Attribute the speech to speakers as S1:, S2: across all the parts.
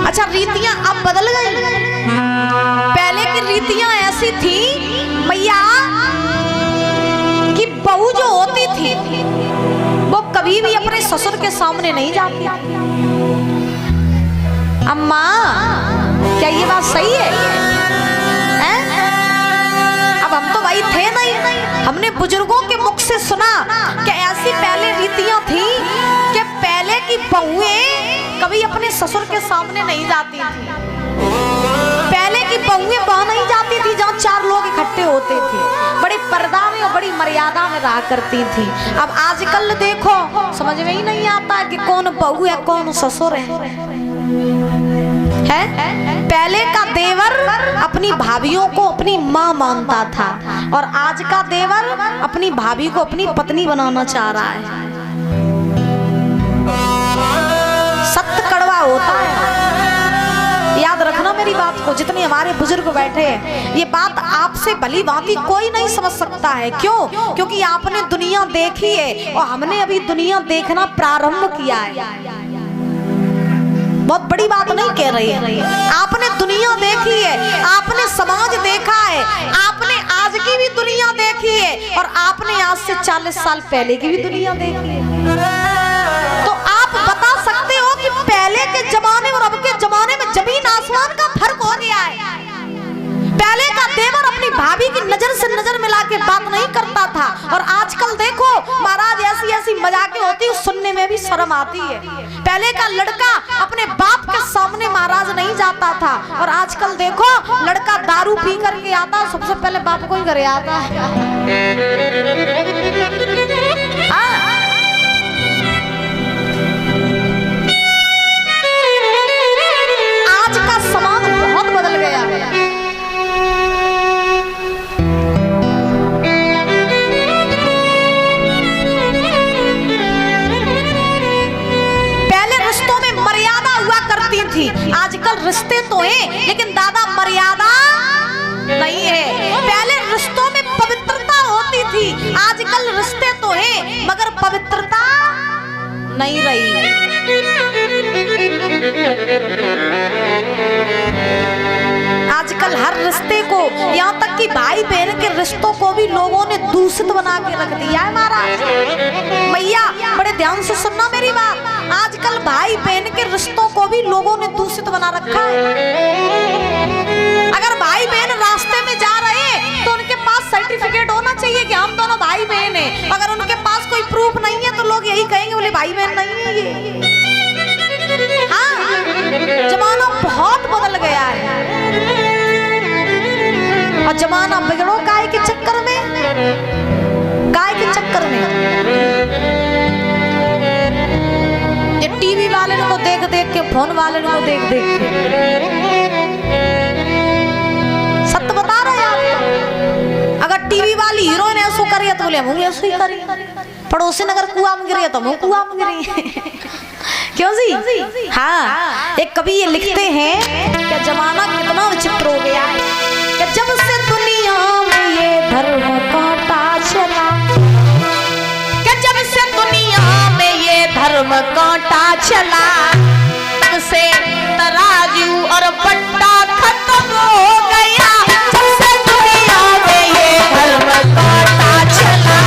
S1: अच्छा रीतियां अब बदल गई। पहले की रीतियां ऐसी थी मैया कि बहू जो होती थी वो कभी भी अपने ससुर के सामने नहीं जाती। अम्मा क्या ये बात सही है? अब हम तो भाई थे नहीं, हमने बुजुर्गों के मुख से सुना कि ऐसी पहले रीतियां थी कि पहले की बहुएं कभी अपने ससुर के सामने नहीं जाती थी। पहले की बहुएं वहां नहीं जाती थी जहां 4 लोग इकट्ठे होते थे, बड़ी पर्दा में और बड़ी मर्यादा में रहा करती थी। अब आजकल देखो समझ में ही नहीं आता कि कौन बहू है कौन ससुर है। पहले का देवर अपनी भाभियों को अपनी माँ मानता था और आज का देवर अपनी भाभी को अपनी पत्नी बनाना चाह रहा है। सत्य कड़वा होता है, याद रखना मेरी बात को। जितने हमारे बुजुर्ग बैठे हैं ये बात आपसे भली भांति कोई नहीं समझ सकता है। क्यों? क्योंकि आपने दुनिया देखी है और हमने अभी दुनिया देखना प्रारंभ किया है। बहुत बड़ी बात नहीं कह रही है, आपने दुनिया देखी है, आपने समाज देखा है, आपने आज की भी दुनिया देखी है और आपने आज से 40 साल पहले की भी दुनिया देखी है। तो आप बता सकते हो कि पहले के जमाने और अब के जमाने में जमीन आसमान का फर्क हो गया है। पहले का देवर अपनी भाभी की नजर से नजर मिला के बात नहीं करता था और आजकल देखो महाराज ऐसी ऐसी मजाकें होती है सुनने में भी शर्म आती है। पहले का लड़का अपने बाप के सामने महाराज नहीं जाता था और आजकल देखो लड़का दारू पी करके आता सबसे पहले बाप को ही घरे आता है। आज का समाज बहुत बदल गया है। थी आजकल रिश्ते तो हैं लेकिन दादा मर्यादा नहीं है। पहले रिश्तों में पवित्रता होती थी, आजकल रिश्ते तो हैं मगर पवित्रता नहीं रही। आजकल हर रिश्ते को यहाँ तक कि भाई बहन के रिश्तों को भी लोगों ने दूषित बना के रख दिया है। महाराज मैया बड़े ध्यान से सुनना मेरी बात, आजकल भाई बहन के रिश्तों को भी लोगों ने दूषित बना रखा है। अगर भाई बहन रास्ते में जा रहे हैं तो उनके पास सर्टिफिकेट होना चाहिए कि हम दोनों भाई बहन हैं। अगर उनके पास कोई प्रूफ नहीं है तो लोग यही कहेंगे बोले भाई बहन नहीं है ये। हाँ, जमाना बहुत बदल गया है और जमाना बिगड़ो काय के चक्कर में, काय के चक्कर में। ये टीवी वाले को देख देख के, फोन वाले को देख देख के, सत्य बता रहे हैं आप। अगर टीवी वाली हीरोइन ऐसो करे तो बोले हम ऐसो ही करें, पड़ोसी अगर कुआं में गिरे तो हम कुआं में गिरे। क्यों जी? हाँ, एक कवि ये लिखते हैं कि जमाना कितना विचित्र हो गया है कि जब से दुनिया में ये धर्म कांटा चला, कि जब से दुनिया में ये धर्म कांटा चला तब से तराजू और पट्टा खत्म हो गया। जब से दुनिया में ये धर्म कांटा चला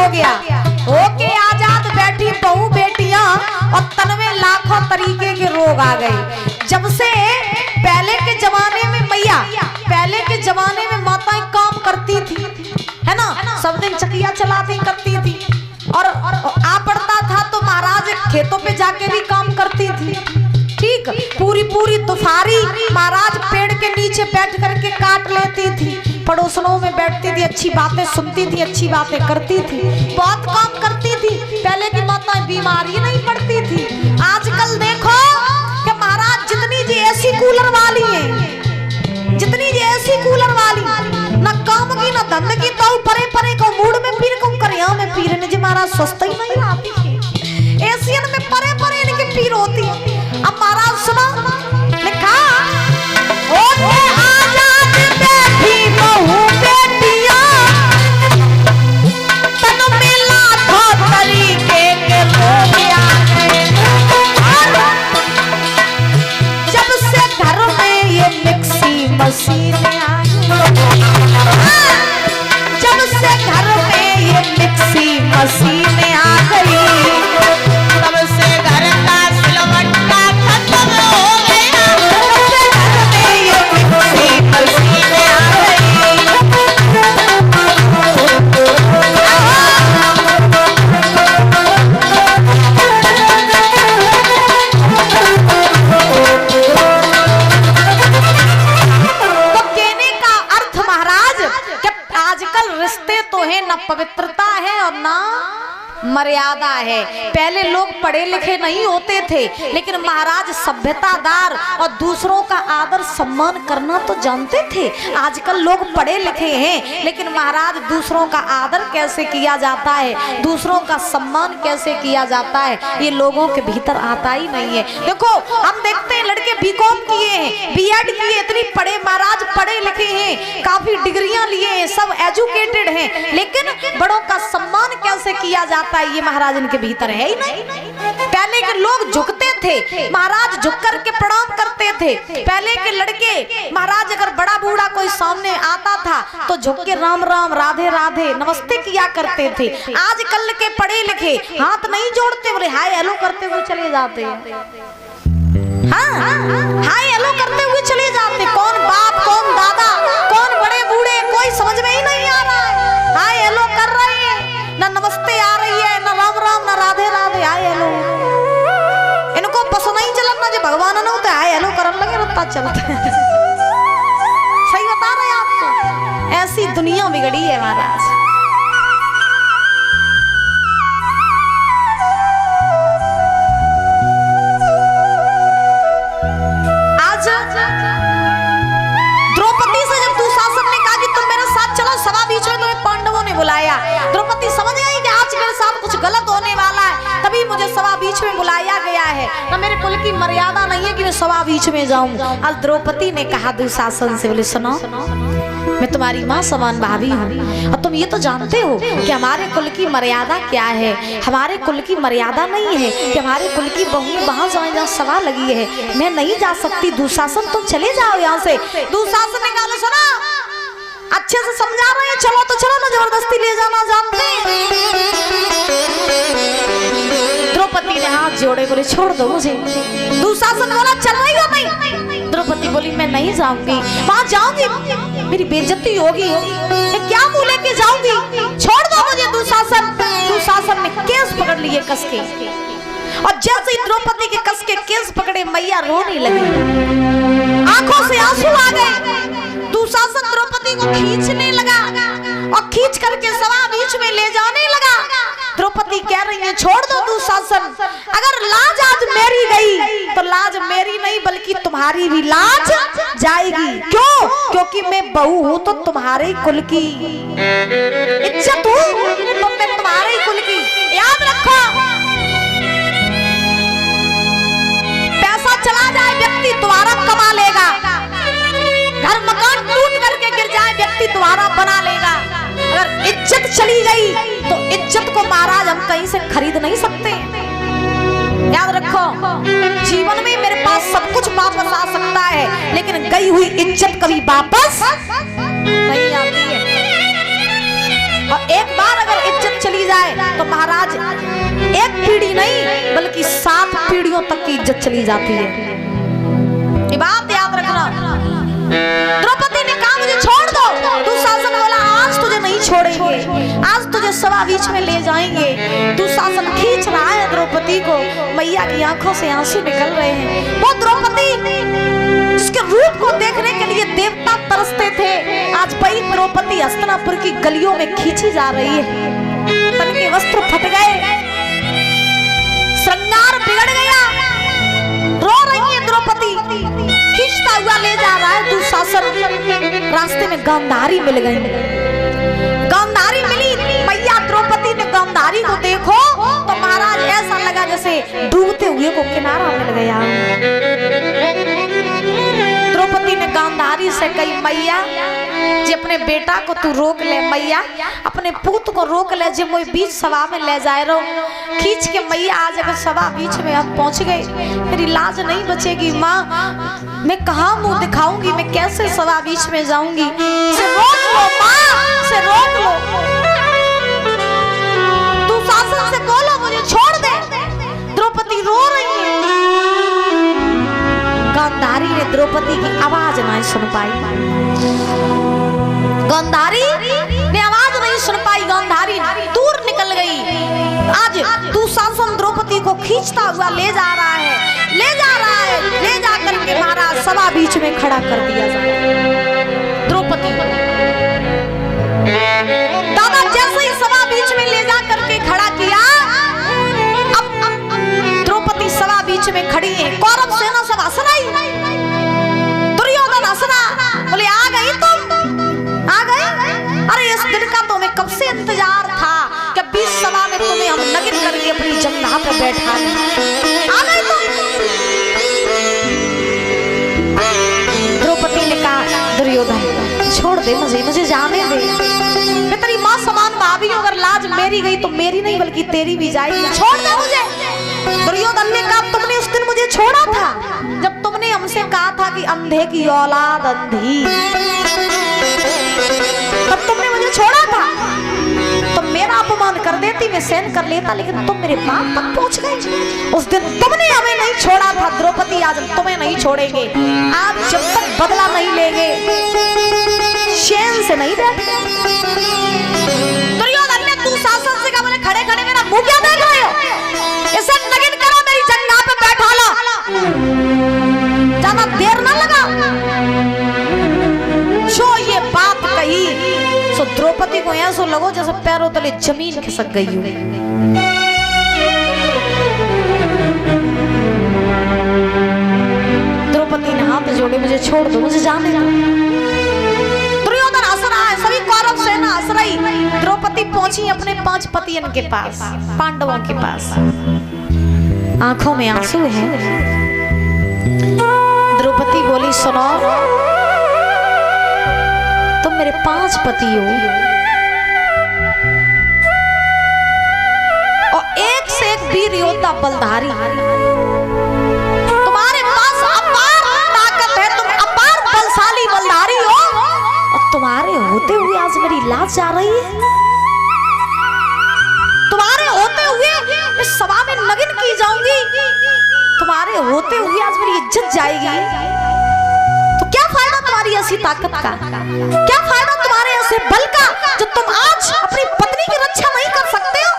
S1: हो गया, होके आजाद बैठी बहू बेटियां और तन में लाखों तरीके के रोग आ गए। जब से पहले के जमाने में मैया, पहले के जमाने में माताएं काम करती थी, है ना, सब दिन चकिया चलाती करती थी, और आ पड़ता था तो महाराज खेतों पे जाके भी काम करती थी। ठीक, पूरी पूरी दोपहरी महाराज पेड़ के नीचे बैठ करके काट लेती थी, पड़ोसनों में बैठती थी, अच्छी बातें सुनती थी, अच्छी बातें करती थी, बहुत काम करती थी। पहले की माताएं बीमारी नहीं पड़ती थी। आजकल देखो कि महाराज जितनी जी एसी कूलर वाली है, जितनी जी एसी कूलर वाली, ना काम की ना धंधे की, तो परे परे को मूड में पीर को करिया में पीर ने जी महाराज स्वस्थ ही नहीं आती है। एशियन में परे परे इनकी पीर होती है। अब महाराज सुना लिखा, होके आजाद बैठी बहू बेटियां, तन में लाखों तरीके के रोग आ गए। जब से घर में ये मिक्सी मशीन आई, जब से घर में ये मिक्सी मशीन आ गई, तब से घर का सिलवट्टा खत्म हो गया। तब से घर में ये मिक्सी मशीन आ गई। तो कहने का अर्थ महाराज कि आजकल रिश्ते तो है, न पवित्रता है और ना मर्यादा है। पहले लोग पढ़े लिखे नहीं होते थे, लेकिन महाराज सभ्यतादार और दूसरों का आदर सम्मान करना तो जानते थे। आजकल लोग पढ़े लिखे हैं, लेकिन महाराज दूसरों का आदर कैसे किया जाता है, दूसरों का सम्मान कैसे किया जाता है, ये लोगों के भीतर आता ही नहीं है। देखो हम देखते हैं लड़के बीकॉम किए हैं, बीएड किए, इतनी पढ़े महाराज, पढ़े लिखे हैं, काफी डिग्रियां लिए हैं, सब एजुकेटेड हैं, लेकिन बड़ों का सम्मान कैसे किया जाता है ये महाराज इनके भीतर है ही नहीं। पहले के लोग झुकते थे महाराज, झुक कर के प्रणाम करते थे। पहले के लड़के महाराज अगर बड़ा बूढ़ा कोई सामने आता था तो झुक के राम राम राधे राधे नमस्ते किया करते थे। आजकल के पढ़े लिखे हाथ नहीं जोड़ते, बोले हाय हेलो करते हुए चले जाते हैं। हाँ, हाय हेलो करते हुए चले जाते। कौन बाप, कौन दादा, कौन बड़े बूढ़े, कोई समझ में ही नहीं आ रहा है। हाय हेलो कर रहे हैं, ना नमस्ते आ रही है, ना राम राम, ना राधे राधे, हाय हेलो। इनको पसंद नहीं चलन ना, जो भगवान ने होता है हाय हेलो करने लगे रत्ता चलता है। सही बता रहे हैं आपको, ऐसी दुनिया बिगड़ी है महाराज। द्रौपदी से जब दुशासन ने कहा कि तुम मेरे साथ चलो, सभा बीच में तुम्हें पांडवों ने बुलाया, द्रौपदी समझ गई कि आज मेरे साथ कुछ गलत होने वाला है, तभी मुझे सभा बीच में बुलाया गया है, ना मेरे कुल की मर्यादा नहीं है कि मैं सभा बीच में जाऊं। अब द्रौपदी ने कहा दुशासन से, बोले सुनो मैं तुम्हारी माँ समान भाभी हूँ, और तुम ये तो जानते हो कि हमारे कुल की मर्यादा क्या है। हमारे कुल की मर्यादा नहीं है कि हमारे कुल की बहू वहां जाए जहाँ सभा लगी है, मैं नहीं जा सकती। दुशासन तुम चले जाओ यहाँ से। दुशासन ने कहा सुना, अच्छे से समझा रहे हैं, चलो तो चलो ना, जबरदस्ती ले जाना जानते हैं। द्रौपदी ने हाथ जोड़े, बोले छोड़ दो मुझे। दुशासन बोला चल रही हो नहीं? द्रौपदी बोली मैं नहीं जाऊंगी, वहां जाऊंगी मेरी बेइज्जती होगी, मैं क्या मुंह लेके जाऊंगी, छोड़ दो मुझे दुशासन। दुशासन ने केस पकड़ लिए कस के, और जैसे ही द्रौपदी के कस के केस पकड़े मैया रोने लगी, आंखों से आंसू आ गए। दुशासन द्रौपदी को खींचने लगा और खींच करके सभा बीच में ले जाने लगा। द्रौपदी कह रही है छोड़ दो दुशासन, अगर लाज आज मेरी गई तो लाज मेरी नहीं बल्कि तुम्हारी भी लाज जाएगी। क्यों? क्योंकि मैं बहू हूं तो तुम्हारे कुल की इज्जत हूं, तो मैं तुम्हारे कुल की। याद रखो, पैसा चला जाए व्यक्ति तुम्हारा कमा लेगा, घर मकान टूट करके गिर जाए व्यक्ति तुम्हारा बना लेगा, अगर इज्जत चली गई तो इज्जत को महाराज हम कहीं से खरीद नहीं सकते। याद रखो, जीवन में मेरे पास सब कुछ वापस आ सकता है, लेकिन गई हुई इज्जत कभी वापस नहीं आती है। और एक बार अगर इज्जत चली जाए तो महाराज एक पीढ़ी नहीं बल्कि 7 पीढ़ियों तक की इज्जत चली जाती है। ये बात याद रखना। द्रौपदी ने कहा मुझे छोड़ दो। दुशासन बोला आज तुझे नहीं छोड़ेंगे, आज तुझे सभा बीच में ले जाएंगे। दुशासन खींच रहा है द्रौपदी को, मैया की आंखों से आंसू निकल रहे हैं। वो द्रौपदी जिसके रूप को देखने के लिए देवता तरसते थे, आज वही द्रौपदी हस्तिनापुर की गलियों में खींची जा रही है। तन के वस्त्र फट गए, श्रृंगार बिगड़ गया, रो रही है द्रौपदी, खींचता हुआ ले जा रहा है दुशासन। रास्ते में गांधारी मिल गई, गांधारी मिली। मैया द्रौपदी ने गांधारी को देखो तो महाराज ऐसा लगा जैसे डूबते हुए को किनारा मिल गया। द्रौपदी ने गांधारी से कही मैया जी अपने बेटा को तू रोक ले, मैया अपने पुत्र को रोक ले, जो मैं बीच सभा में ले जाए रहो। खींच के मैया आज अगर सभा बीच में अब पहुंच गई मेरी लाज नहीं बचेगी माँ, मैं कहाँ मुंह दिखाऊंगी, मैं कैसे सभा बीच में जाऊंगी। से रोक लो माँ, से रोक लो, तू शासन से बोलो मुझे छोड़ दे। द्रौपदी रो रही है। गांधारी ने द्रौपदी की आवाज नहीं सुन पाई, गांधारी ने आवाज नहीं सुन पाई, गांधारी दूर निकल गई। आज दुशासन द्रौपदी को खींचता हुआ ले जा रहा है, ले जा रहा है, ले जाकर के महाराज सभा बीच में खड़ा कर दिया जाए। द्रौपदी दादा जैसे ही सभा बीच में ले जा करके खड़ा किया, अब द्रौपदी सभा बीच में खड़ी है। कौरव सेना सब हंस रही, दुर्योधन हंस रहा, बोले आ गई तुम, आ गई। अरे इस दिन का तो मैं कब से इंतजार था कि बीच सभा में तुम्हें हम नगिन करके अपनी जंघा पे बैठा दें। आ गई तुम। द्रौपदी ने कहा दुर्योधन छोड़ दे मुझे, मुझे जाने दे, मैं तेरी माँ समान भाभी हूँ, अगर लाज मेरी गई तो मेरी नहीं बल्कि तेरी भी जाएगी, छोड़ दे मुझे। दुर्योधन ने कहा तुमने उस दिन मुझे छोड़ा था जब तुमने हमसे कहा था कि अंधे की औलाद अंधी, तब तुमने मुझे छोड़ा था। तुम मेरा अपमान कर देती मैं सहन कर लेता, लेकिन तुम मेरे बाप तक पहुंच गए। उस दिन तुमने हमें नहीं छोड़ा था द्रौपदी, आज तुम्हें नहीं छोड़ेंगे। आप जब तक बदला नहीं लेंगे चैन से नहीं बैठे। दुर्योधन ने दुशासन से कहा बोले खड़े खड़े मेरा मुंह क्या देख रहे हो, इसे नगिन करो, मेरी जंघा पे बैठा लो, ज्यादा देर ना लगा। जो ये बात कही सो द्रौपदी को ऐसा लगो जैसे पैरों तले जमीन खिसक गई हो। द्रौपदी ने हाथ जोड़े मुझे छोड़ दो, मुझे जाने दो। दुर्योधन हंस रहा है, सभी कौरव सेना हंस रही। द्रौपदी पहुंची अपने 5 पतियन के पास, पांडवों के पास, आंखों में आंसू है। द्रौपदी बोली सुनो तुम मेरे 5 पति हो और एक से एक वीर योद्धा बलधारी, तुम्हारे पास अपार ताकत है, तुम अपार बलशाली बलधारी हो, और तुम्हारे होते हुए आज मेरी लाज जा रही है। तुम्हारे होते हुए इस सभा में नगिन की जाऊंगी, तुम्हारे होते हुए आज मेरी इज्जत जाएगी। तो क्या फायदा तुम्हारी ऐसी ताकत का, क्या फायदा तुम्हारे ऐसे बल का जो तुम आज अपनी पत्नी की रक्षा नहीं कर सकते हो।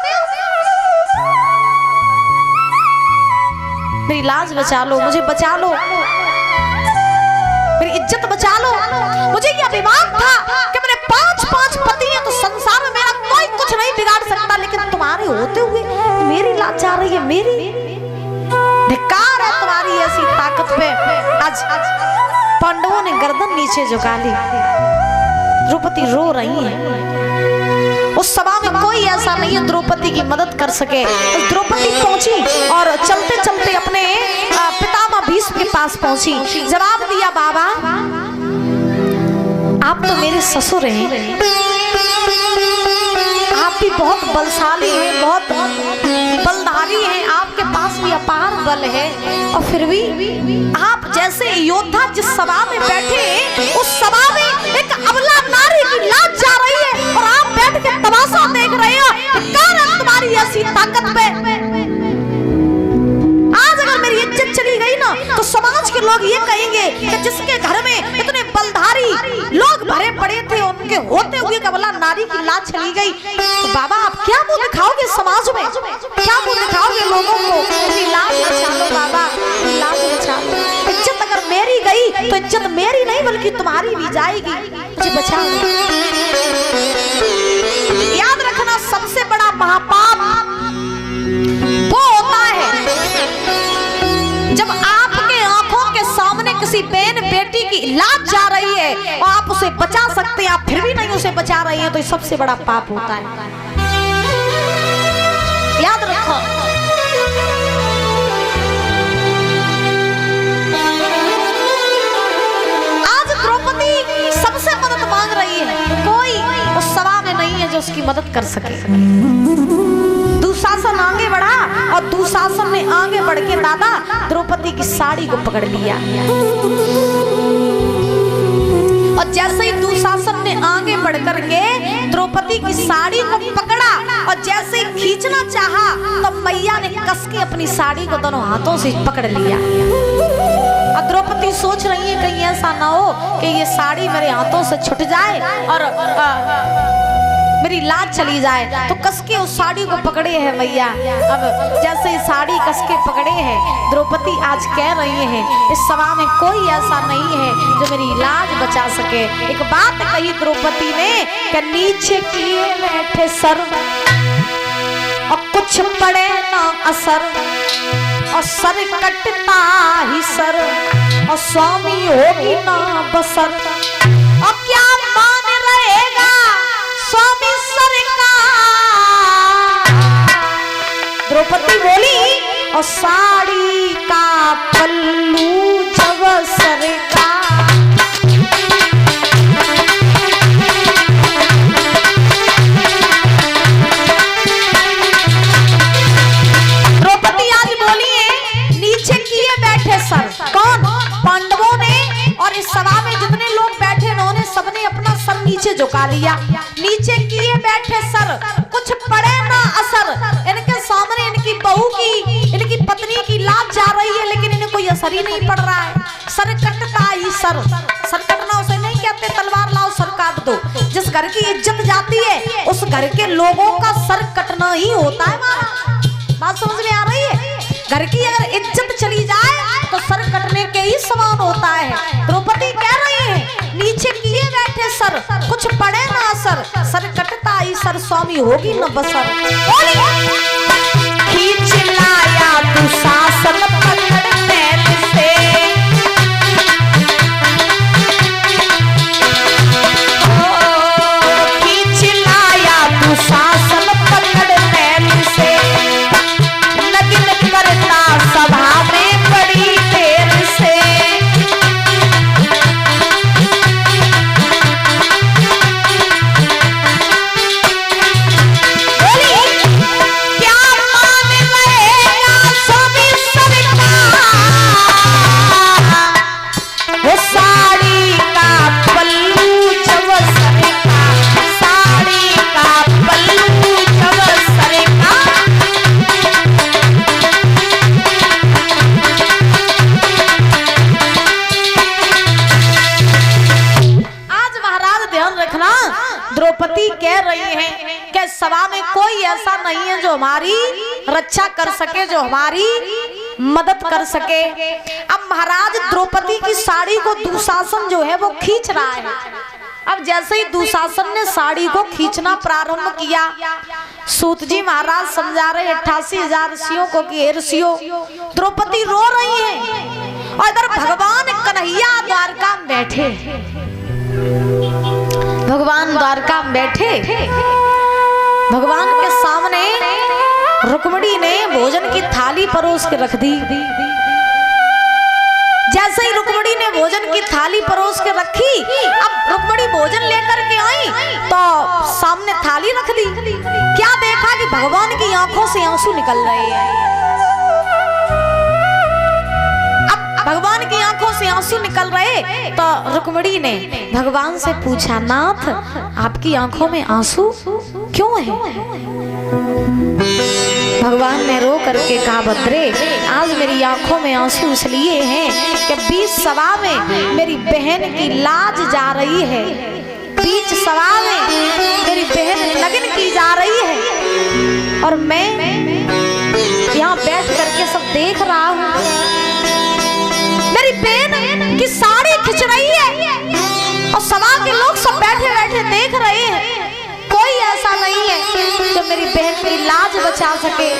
S1: मेरी लाज बचा लो, मुझे बचा लो, मेरी इज्जत बचा लो। मुझे ये अभिमान था कि मेरे 5 पति हैं तो संसार में मेरा कोई कुछ नहीं बिगाड़ सकता, लेकिन तुम्हारे होते हुए मेरी लाज जा रही है। मेरी धिक्कार है तुम्हारी ऐसी ताकत पे। आज पांडवों ने गर्दन नीचे झुका ली, द्रौपदी रो रही है। उस सभा में कोई ऐसा नहीं है द्रौपदी की मदद कर सके। द्रौपदी पहुंची और चलते चलते अपने पितामह भीष्म के पास पहुंची, जवाब दिया बाबा आप तो मेरे ससुर हैं, आप भी बहुत बलशाली हैं, बहुत बलधारी हैं, आपके पास भी अपार बल है, और फिर भी आप जैसे योद्धा जिस सभा में बैठे उस सभा में एक अबला नारी की लाज जा रही है और आप बैठ के तमाशा देख रहे हो। कारण लाज चली गई तो बाबा आप क्या मुंह दिखाओगे समाज में, क्या मुंह दिखाओगे लोगों को? मेरी लाज बचा लो बाबा, लाज बचा लो। इज्जत अगर मेरी गई तो इज्जत मेरी नहीं बल्कि तुम्हारी भी जाएगी, मुझे बचा लो। याद रखना सबसे बड़ा महापाप वो होता है जब आपके आंखों के सामने किसी बहन बेटी की लाज जा रही है और आप उसे बचा सकते हैं, आप फिर भी नहीं उसे बचा रहे हैं, तो ये सबसे बड़ा पाप होता है। याद रखो। आज द्रौपदी सबसे मदद मांग रही है, कोई उस सभा में नहीं है जो उसकी मदद कर सके। दुशासन आगे बढ़ा और दुशासन ने आगे बढ़ के दादा द्रौपदी की साड़ी को पकड़ लिया और जैसे ही दुशासन ने आगे बढ़ करके द्रौपदी की साड़ी को पकड़ा और जैसे ही खींचना चाहा तो मैया ने कस के अपनी साड़ी को दोनों हाथों से पकड़ लिया। और द्रौपदी सोच रही है कहीं ऐसा ना हो कि ये साड़ी मेरे हाथों से छूट जाए और मेरी लाज चली जाए, तो कस के उस साड़ी को पकड़े हैं मैया। अब जैसे ही साड़ी कस के पकड़े हैं द्रौपदी आज कह रही हैं इस सभा में कोई ऐसा नहीं है जो मेरी लाज बचा सके। एक बात कही द्रौपदी ने कि नीचे किए बैठे सर और कुछ पड़े ना असर और सर कटता ही सर और स्वामी होगी ना बसर। और क्या मान रहेगा स्वामी द्रौपदी बोली और साड़ी का पल्लू जब सरका। द्रौपदी आज बोली है नीचे किए बैठे सर, कौन? पांडवों ने। और इस सभा में जितने लोग बैठे उन्होंने सबने अपना सर नीचे झुका लिया। नीचे किए बैठे सर कुछ पड़े ना असर, इनके सामने इनकी बहू की इनकी पत्नी की लाज जा रही है लेकिन इन्हें कोई असर ही नहीं पड़ रहा है। सर कटता ही सर, सर कटना उसे नहीं कहते तलवार लाओ सर काट दो। जिस घर की इज्जत जाती है उस घर के लोगों का सर कटना ही होता है। बात समझ में आ रही है? घर की अगर इज्जत चली जाए तो सर कटने के ही समान होता है। द्रौपदी कह रही है नीचे किए बैठे सर कुछ पड़े ना असर, सर कटता ही सर स्वामी होगी न बसर। खींच लाया दुशासन पकड़ पैर से खींच लाया दुशासन पकड़ पैर से नगिन करता सभा में बड़ी देर से। द्रौपदी कह रही है कि सभा में कोई ऐसा नहीं है जो हमारी रक्षा कर सके, जो हमारी मदद कर सके। अब महाराज द्रौपदी की साड़ी को दुशासन जो है वो खींच रहा है। अब जैसे ही दुशासन ने साड़ी को खींचना प्रारंभ किया, सूत जी महाराज समझा रहे 88,000 ऋषियों को कि हे ऋषियों द्रौपदी रो रही है और इधर भगवान कन्हैया द्वारका में बैठे, भगवान द्वारका में बैठे, भगवान के सामने रुक्मिणी ने भोजन की थाली परोस के रख दी। जैसे ही रुक्मिणी ने भोजन की थाली परोस के रखी, अब रुक्मिणी भोजन लेकर के आई तो सामने थाली रख दी। क्या देखा कि भगवान की आंखों से आंसू निकल रहे हैं। अब भगवान की आंखों से आंसू निकल रहे तो रुक्मिणी ने भगवान से पूछा, नाथ आपकी आंखों में आंसू क्यों है? भगवान ने रो करके कहा, भद्रे आज मेरी आंखों में आंसू इसलिए हैं कि 20 सभा में मेरी बहन की लाज जा रही है। बीच सभा में मेरी बहन लगन की जा रही है और मैं यहाँ बैठ करके सब देख रहा हूँ। मेरी बहन की साड़ी खिंच रही है और सभा के लोग सब बैठे बैठे देख रहे हैं। कोई ऐसा नहीं है जो मेरी बहन की लाज बचा सके।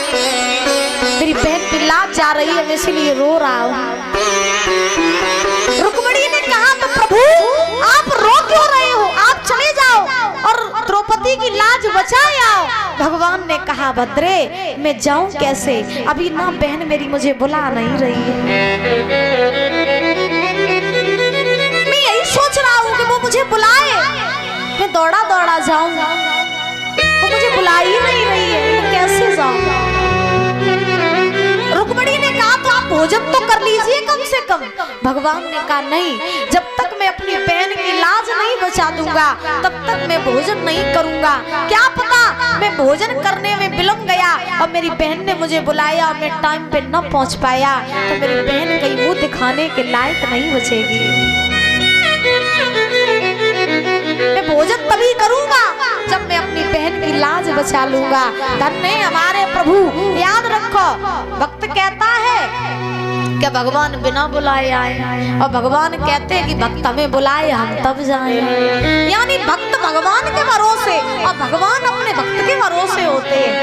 S1: मेरी बहन की लाज जा रही है, मैं इसीलिए रो रहा हूँ। रुक्मिणी ने कहा तो प्रभु आप रो क्यों रहे हो, आप चले जाओ और द्रौपदी की लाज बचाए आओ। भगवान ने कहा भद्रे मैं जाऊं कैसे, अभी ना बहन मेरी मुझे बुला नहीं रही है। मैं यही सोच रहा हूँ कि वो मुझे बुलाए, मैं दौड़ा दौड़ा जाऊं, वो मुझे बुला ही नहीं रही है, मैं कैसे जाऊं। रुक्मिणी ने कहा तो आप भोजन तो कर लीजिए कम से कम। भगवान ने कहा नहीं, जब तक मैं अपनी बहन की लाज नहीं बचा दूंगा तब तक मैं भोजन नहीं करूंगा। क्या पता मैं भोजन करने में विलंब गया और मेरी बहन ने मुझे बुलाया और मैं टाइम पे न पहुंच पाया तो मेरी बहन कहीं मुंह दिखाने के लायक नहीं बचेगी। मैं भोजन तभी करूंगा जब मैं अपनी बहन की लाज बचा लूंगा। धन्य हमारे प्रभु, याद रखो भक्त कहता है कि भगवान बिना बुलाए आए और भगवान कहते हैं कि भक्त हमें बुलाए हम तब जाएं। यानी भक्त भगवान के भरोसे और भगवान अपने भक्त के भरोसे होते हैं।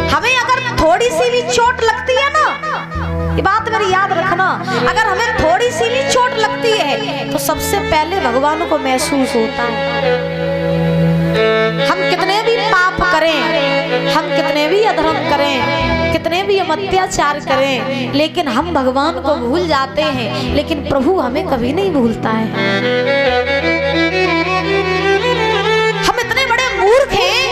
S1: हमें अगर थोड़ी सी भी चोट लगती है ना, ये बात मेरी याद रखना, अगर हमें थोड़ी सी भी चोट लगती है तो सबसे पहले भगवान को महसूस होता है। हम कितने भी पाप करें, हम कितने भी अधर्म करें, कितने भी हम अत्याचार करें, लेकिन हम भगवान को भूल जाते हैं, लेकिन प्रभु हमें कभी नहीं भूलता है। हम इतने बड़े मूर्ख हैं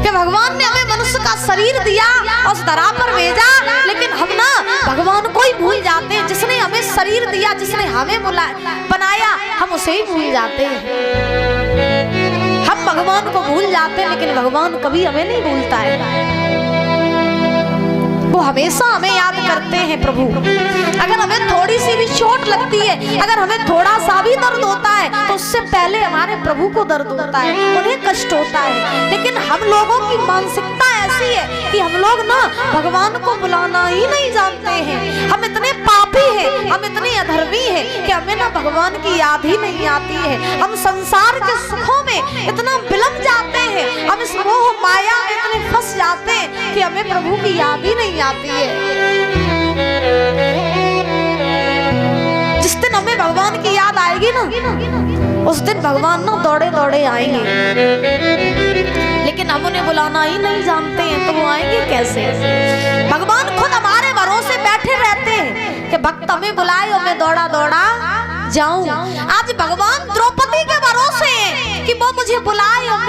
S1: कि भगवान ने हमें मनुष्य का शरीर दिया और उस धरा पर भेजा, लेकिन हम ना भगवान को ही भूल जाते हैं। जिसने हमें शरीर दिया, जिसने हमें बनाया, हम उसे ही भूल जाते हैं। हम भगवान को भूल जाते हैं, लेकिन भगवान कभी हमें नहीं भूलता है। वो हमेशा हमें याद करते हैं प्रभु। अगर हमें थोड़ी सी भी चोट लगती है, अगर हमें थोड़ा सा भी दर्द होता है तो उससे पहले हमारे प्रभु को दर्द होता है, उन्हें कष्ट होता है। लेकिन हम लोगों की मानसिकता ऐसी है कि हम लोग ना भगवान को बुलाना ही नहीं जानते हैं। हम इतने पापी हैं, हम इतने अधर्मी हैं कि हमें ना भगवान की याद ही नहीं आती है। हम संसार के सुखों में इतना बिलम जाते हैं, हम इस मोह माया में इतने फंस जाते हैं कि हमें प्रभु की याद ही नहीं आती है। जिस दिन हमें भगवान की याद आएगी ना, उस दिन भगवान ना दौड़े दौड़े आएंगे, लेकिन हम उन्हें बुलाना ही नहीं जानते हैं तो वो आएंगे कैसे। भगवान खुद हमारे भरोसे बैठे रहते हैं कि भक्त हमें बुलाए और मैं दौड़ा दौड़ा जाऊं। आज भगवान द्रौपदी के भरोसे हैं कि वो मुझे बुलाए और